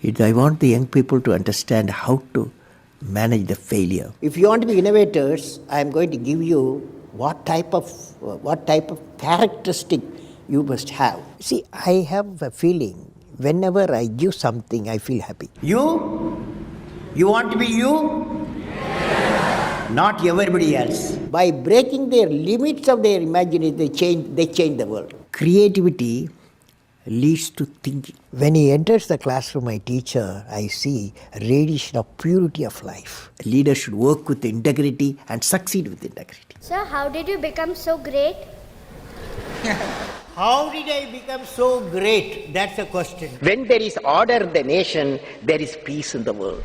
I want the young people to understand how to manage the failure. If you want to be innovators, I am going to give you what type of characteristic you must have. See, I have a feeling whenever I give something, I feel happy. You want to be you, not everybody else. By breaking their limits of their imagination, they change the world. Creativity leads to thinking. When he enters the classroom, my teacher, I see a radiation of purity of life. A leader should work with integrity and succeed with integrity. Sir, how did you become so great? How did I become so great? That's the question. When there is order in the nation, there is peace in the world.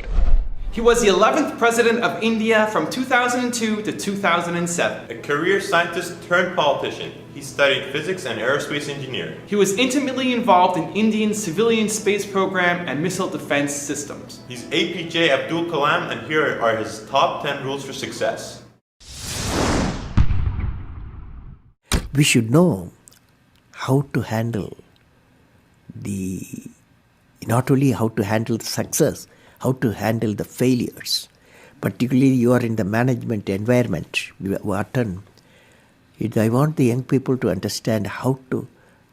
He was the 11th President of India from 2002 to 2007. A career scientist turned politician. He studied physics and aerospace engineering. He was intimately involved in India's civilian space program and missile defense systems. He's A.P.J Abdul Kalam, and here are his top 10 rules for success. We should know how to handle not only how to handle the success, how to handle the failures. Particularly you are in the management environment, Wharton. I want the young people to understand how to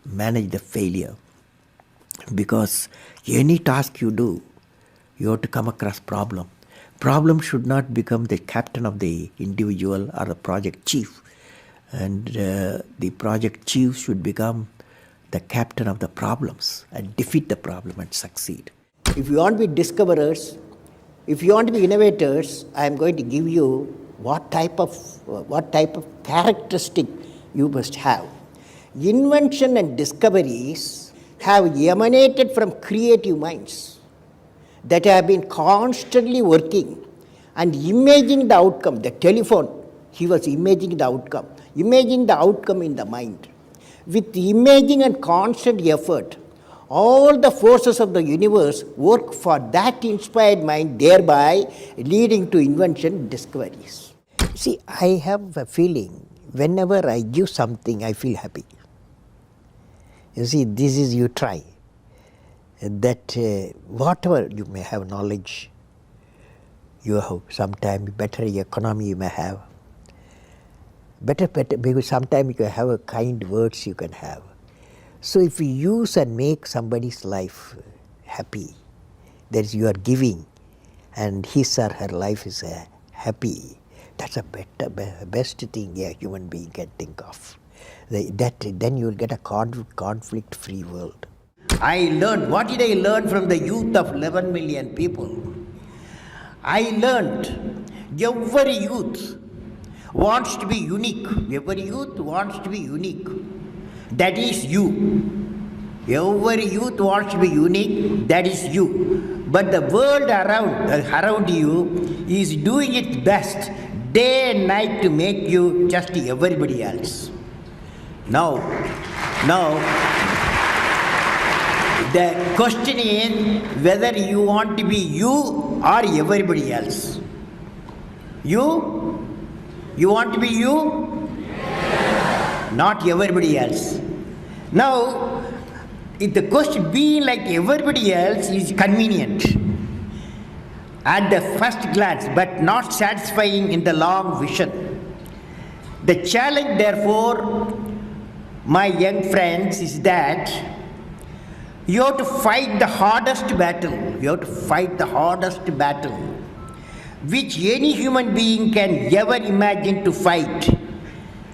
manage the failure. Because any task you do, you have to come across problem. Problem should not become the captain of the individual or the project chief. And the project chief should become the captain of the problems and defeat the problem and succeed. If you want to be discoverers, if you want to be innovators, I am going to give you what type of characteristic you must have. Invention and discoveries have emanated from creative minds that have been constantly working and imagining the outcome. The telephone, he was imagining the outcome in the mind. With imaging and constant effort, all the forces of the universe work for that inspired mind, thereby leading to invention and discoveries. See, I have a feeling whenever I give something, I feel happy. You see, this is you try. That whatever you may have knowledge, you have sometimes better economy you may have. Better, because sometimes you have a kind words you can have. So if you use and make somebody's life happy, that is you are giving, and his or her life is happy, that's a best thing a human being can think of. Then you will get a conflict-free world. What did I learn from the youth of 11 million people? I learned every youth wants to be unique. Every youth wants to be unique. That is you. Every youth wants to be unique. That is you. But the world around you is doing its best day and night to make you just everybody else. Now, the question is whether you want to be you or everybody else. You want to be you? Not everybody else. Now, if the question being like everybody else is convenient at the first glance, but not satisfying in the long vision. The challenge, therefore, my young friends, is that you have to fight the hardest battle. You have to fight the hardest battle which any human being can ever imagine to fight,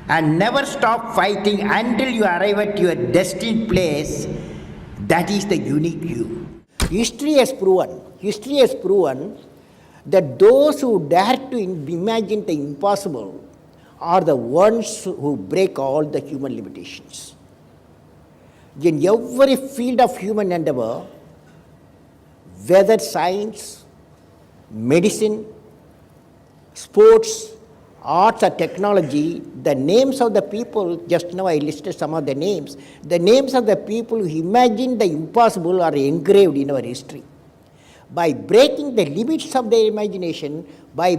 and never stop fighting until you arrive at your destined place. That is the unique you. History has proven that those who dare to imagine the impossible are the ones who break all the human limitations. In every field of human endeavor, whether science, medicine, sports, arts or technology, the names of the people, just now I listed some of the names of the people who imagined the impossible are engraved in our history. By breaking the limits of their imagination, they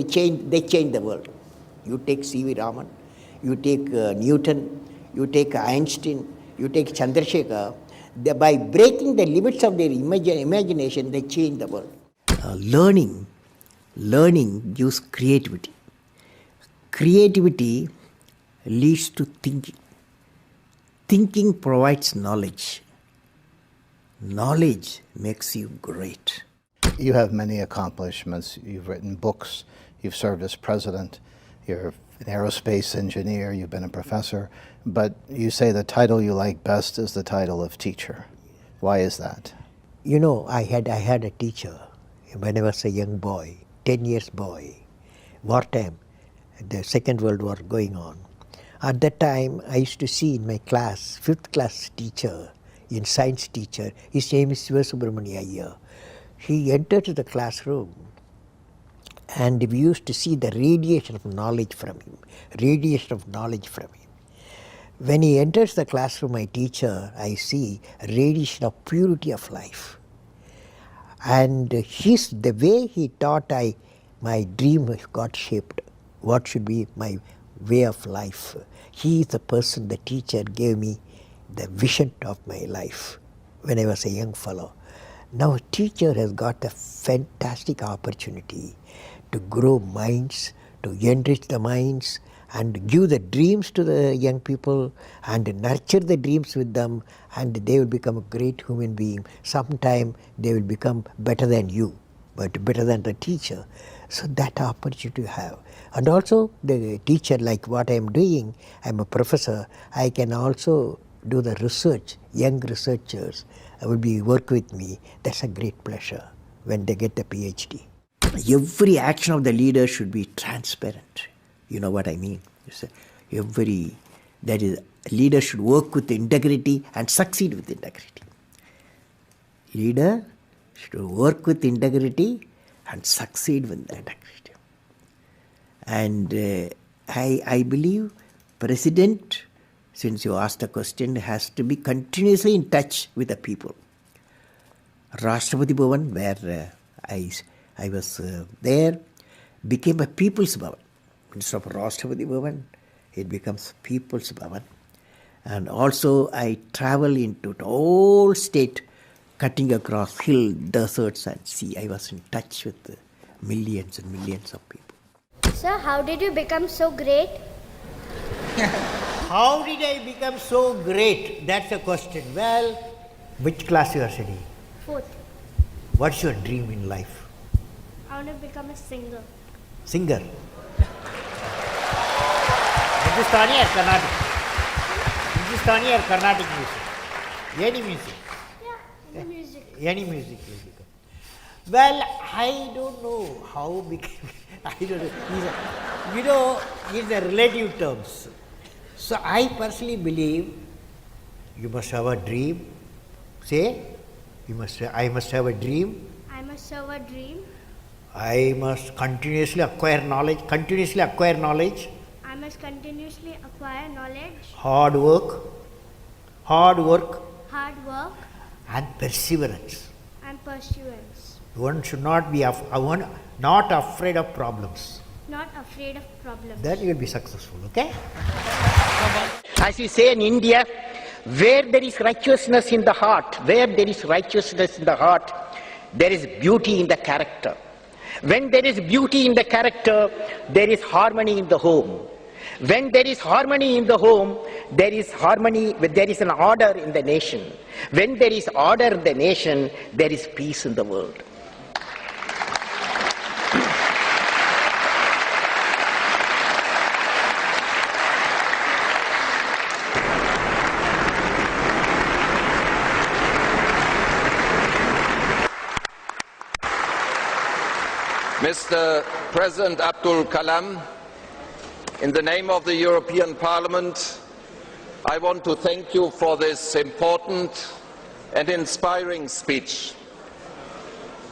change the world. You take C.V. Raman, you take Newton, you take Einstein, you take Chandrasekhar. by breaking the limits of their imagination, they change the world. Learning gives creativity. Creativity leads to thinking. Thinking provides knowledge. Knowledge makes you great. You have many accomplishments. You've written books. You've served as president. You're an aerospace engineer. You've been a professor. But you say the title you like best is the title of teacher. Why is that? You know, I had a teacher when I was a young boy, 10 years boy, wartime, the Second World War going on. At that time, I used to see in my class, 5th class teacher, in science teacher, his name is Subramania Iyer. He entered the classroom and we used to see the radiation of knowledge from him, When he enters the classroom, my teacher, I see a radiation of purity of life. And the way he taught, my dream got shaped. What should be my way of life? He is the person, the teacher gave me the vision of my life when I was a young fellow. Now a teacher has got a fantastic opportunity to grow minds, to enrich the minds, and give the dreams to the young people and nurture the dreams with them, and they will become a great human being. Sometime they will become better than you, but better than the teacher. So that opportunity you have. And also the teacher, like what I am doing, I am a professor, I can also do the research. Young researchers will work with me. That's a great pleasure when they get the PhD. Every action of the leader should be transparent. You know what I mean? That is, a leader should work with integrity and succeed with integrity. Leader should work with integrity and succeed with integrity. And I believe President, since you asked the question, has to be continuously in touch with the people. Rashtrapati Bhavan, where I was there, became a People's Bhavan. Instead of Rashtrapati Bhavan, it becomes People's Bhavan. And also I travel into the whole state, cutting across hill, deserts and sea. I was in touch with millions and millions of people. Sir, how did you become so great? How did I become so great? That's the question. Well, which class you are studying? 4th. What's your dream in life? I want to become a singer. Singer. Hindustani or Carnatic? Hindustani or Carnatic music? Any music? Yeah, music. Any music will become. Well, I don't know how became. I don't know. It's a relative terms. So I personally believe you must have a dream. Say, I must have a dream. I must have a dream. I must continuously acquire knowledge. I must continuously acquire knowledge. Hard work. Hard work. And perseverance. And pursuance. One should not be not afraid of problems. Not afraid of problems. Then you will be successful, okay? As we say in India, where there is righteousness in the heart, there is beauty in the character. When there is beauty in the character, there is harmony in the home. When there is harmony in the home, there is an order in the nation. When there is order in the nation, there is peace in the world. Mr. President Abdul Kalam, in the name of the European Parliament, I want to thank you for this important and inspiring speech.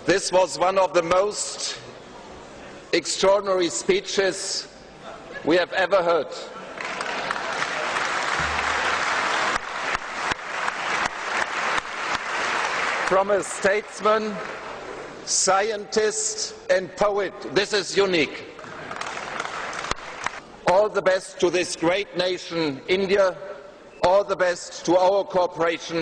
This was one of the most extraordinary speeches we have ever heard. From a statesman, scientist and poet, this is unique. All the best to this great nation, India. All the best to our cooperation